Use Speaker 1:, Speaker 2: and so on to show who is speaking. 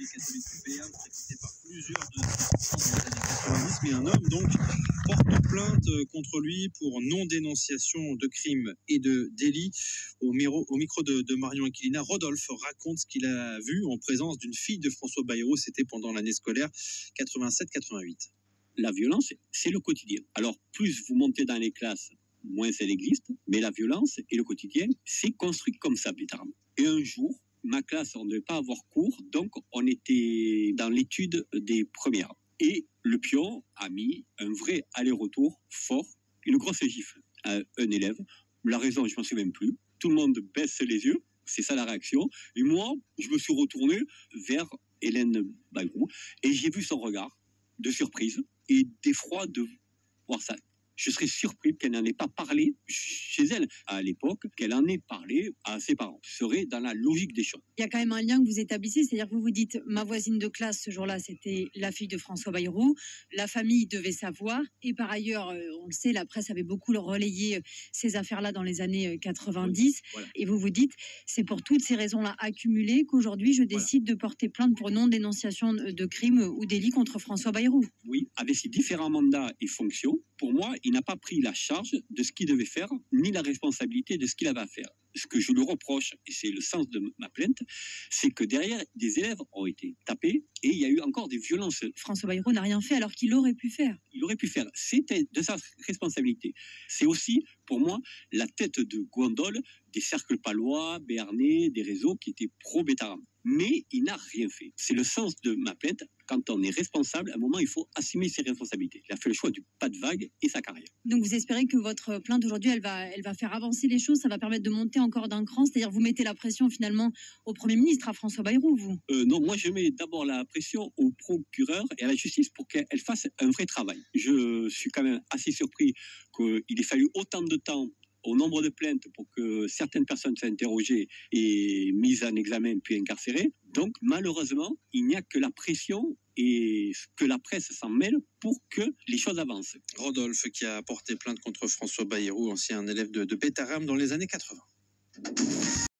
Speaker 1: catholique suppléant, fréquenté par plusieurs de ses enfants dans les années 90, mais un homme donc porte plainte contre lui pour non-dénonciation de crimes et de délits. Au micro de Marion Aquilina, Rodolphe raconte ce qu'il a vu en présence d'une fille de François Bayrou. C'était pendant l'année scolaire 87-88.
Speaker 2: La violence, c'est le quotidien. Alors, plus vous montez dans les classes, moins elle existe, mais la violence et le quotidien, c'est construit comme ça, Bétarame. Et un jour, ma classe, on ne devait pas avoir cours, donc on était dans l'étude des premières. Et le pion a mis un vrai aller-retour fort, une grosse gifle à un élève. La raison, je ne m'en souviens plus. Tout le monde baisse les yeux, c'est ça la réaction. Et moi, je me suis retourné vers Hélène Bayrou et j'ai vu son regard de surprise et d'effroi de voir ça. Je serais surpris qu'elle n'en ait pas parlé chez elle à l'époque, qu'elle en ait parlé à ses parents. Ce serait dans la logique des choses.
Speaker 3: Il y a quand même un lien que vous établissez, c'est-à-dire que vous vous dites, ma voisine de classe ce jour-là, c'était la fille de François Bayrou, la famille devait savoir, et par ailleurs, on le sait, la presse avait beaucoup relayé ces affaires-là dans les années 90,
Speaker 2: Voilà.
Speaker 3: et vous vous dites, c'est pour toutes ces raisons-là accumulées qu'aujourd'hui, je décide de porter plainte pour non-dénonciation de crimes ou délits contre François Bayrou.
Speaker 2: Oui, avec ses différents mandats et fonctions, pour moi, il n'a pas pris la charge de ce qu'il devait faire, ni la responsabilité de ce qu'il avait à faire. Ce que je le reproche, et c'est le sens de ma plainte, c'est que derrière, des élèves ont été tapés et il y a eu encore des violences.
Speaker 3: François Bayrou n'a rien fait alors qu'il aurait pu faire.
Speaker 2: Il aurait pu faire. C'était de sa responsabilité. C'est aussi, pour moi, la tête de gondole des cercles palois, béarnais, des réseaux qui étaient pro-Bétarame. Mais il n'a rien fait. C'est le sens de ma plainte. Quand on est responsable, à un moment, il faut assumer ses responsabilités. Il a fait le choix du pas de vague et sa carrière.
Speaker 3: Donc vous espérez que votre plainte aujourd'hui, elle va faire avancer les choses, ça va permettre de monter encore d'un cran, c'est-à-dire vous mettez la pression finalement au Premier ministre, à François Bayrou, vous?
Speaker 2: Non, moi je mets d'abord la pression au procureur et à la justice pour qu'elle fasse un vrai travail. Je suis quand même assez surpris qu'il ait fallu autant de temps au nombre de plaintes pour que certaines personnes soient interrogées et mises en examen puis incarcérées. Donc malheureusement, il n'y a que la pression et que la presse s'en mêle pour que les choses avancent.
Speaker 1: Rodolphe qui a porté plainte contre François Bayrou, ancien élève de Bétarame dans les années 80.